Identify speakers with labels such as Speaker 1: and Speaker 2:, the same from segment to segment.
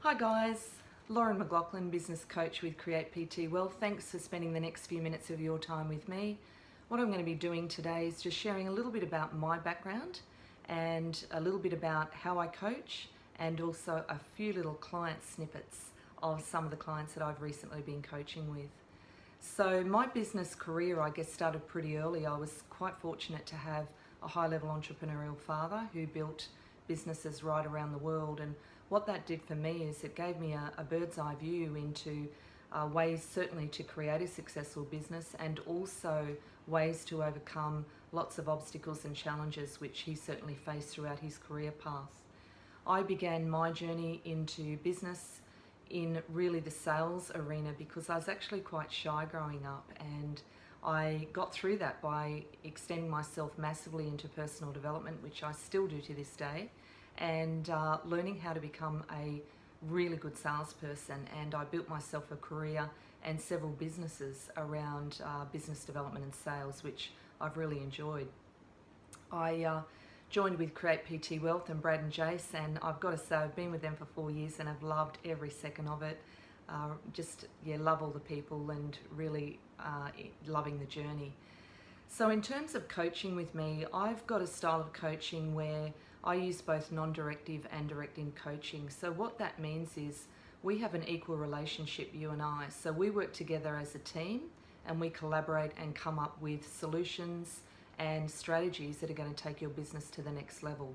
Speaker 1: Hi guys, Lauren McLaughlin, business coach with Create PT Wealth. Thanks for spending the next few minutes of your time with me. What I'm going to be doing today is just sharing a little bit about my background and a little bit about how I coach, and also a few little client snippets of some of the clients that I've recently been coaching with. So my business career, I guess, started pretty early. I was quite fortunate to have a high-level entrepreneurial father who built businesses right around the world, and what that did for me is it gave me a bird's eye view into ways certainly to create a successful business, and also ways to overcome lots of obstacles and challenges which he certainly faced throughout his career path. I began my journey into business in really the sales arena because I was actually quite shy growing up, and I got through that by extending myself massively into personal development, which I still do to this day, and learning how to become a really good salesperson. And I built myself a career and several businesses around business development and sales, which I've really enjoyed. I joined with Create PT Wealth and Brad and Jace, and I've got to say I've been with them for 4 years and I've loved every second of it. Love all the people and really loving the journey. So in terms of coaching with me, I've got a style of coaching where I use both non-directive and directive coaching. So what that means is we have an equal relationship, you and I. So we work together as a team and we collaborate and come up with solutions and strategies that are going to take your business to the next level.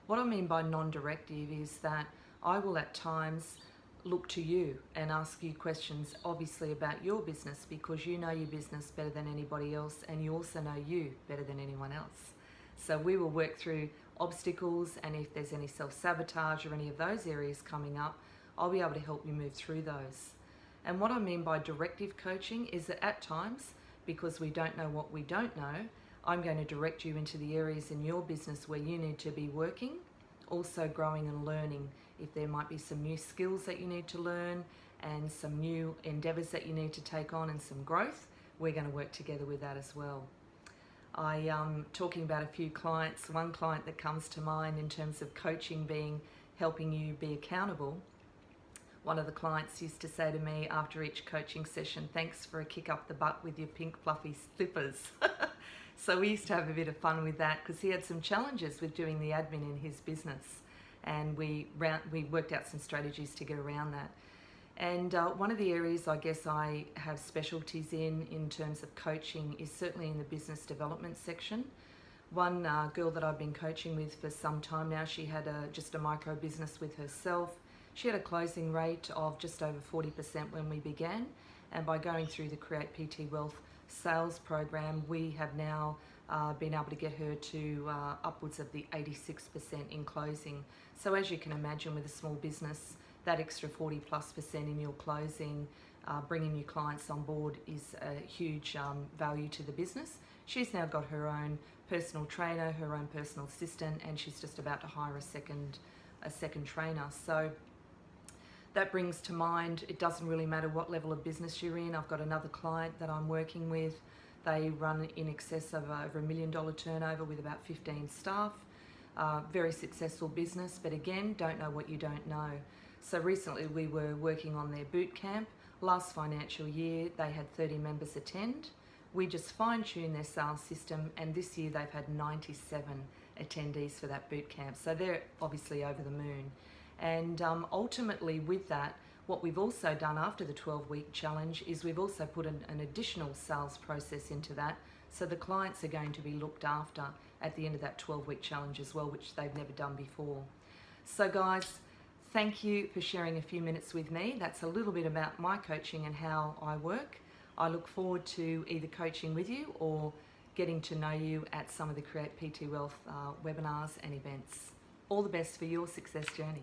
Speaker 1: What I mean by non-directive is that I will at times look to you and ask you questions, obviously, about your business, because you know your business better than anybody else, and you also know you better than anyone else. So we will work through obstacles, and if there's any self-sabotage or any of those areas coming up, I'll be able to help you move through those. And what I mean by directive coaching is that at times, because we don't know what we don't know, I'm going to direct you into the areas in your business where you need to be working, also growing and learning. If there might be some new skills that you need to learn and some new endeavors that you need to take on and some growth, we're going to work together with that as well. I am talking about a few clients. One client that comes to mind in terms of coaching being helping you be accountable. One of the clients used to say to me after each coaching session, "Thanks for a kick up the butt with your pink fluffy slippers." So we used to have a bit of fun with that because he had some challenges with doing the admin in his business, and we worked out some strategies to get around that. And one of the areas I guess I have specialties in terms of coaching is certainly in the business development section. One girl that I've been coaching with for some time now, she had just a micro business with herself. She had a closing rate of just over 40% when we began, and by going through the Create PT Wealth sales program, we have now been able to get her to upwards of the 86% in closing. So as you can imagine, with a small business, that extra 40+% in your closing, bringing new clients on board, is a huge value to the business. She's now got her own personal trainer, her own personal assistant, and she's just about to hire a second trainer. So that brings to mind, it doesn't really matter what level of business you're in. I've got another client that I'm working with. They run in excess of over $1 million turnover with about 15 staff. Very successful business, but again, don't know what you don't know. So recently we were working on their boot camp. Last financial year, they had 30 members attend. We just fine-tuned their sales system, and this year they've had 97 attendees for that boot camp. So they're obviously over the moon. And ultimately with that, what we've also done after the 12-week challenge is we've also put an additional sales process into that. So the clients are going to be looked after at the end of that 12-week challenge as well, which they've never done before. So guys, thank you for sharing a few minutes with me. That's a little bit about my coaching and how I work. I look forward to either coaching with you or getting to know you at some of the Create PT Wealth webinars and events. All the best for your success journey.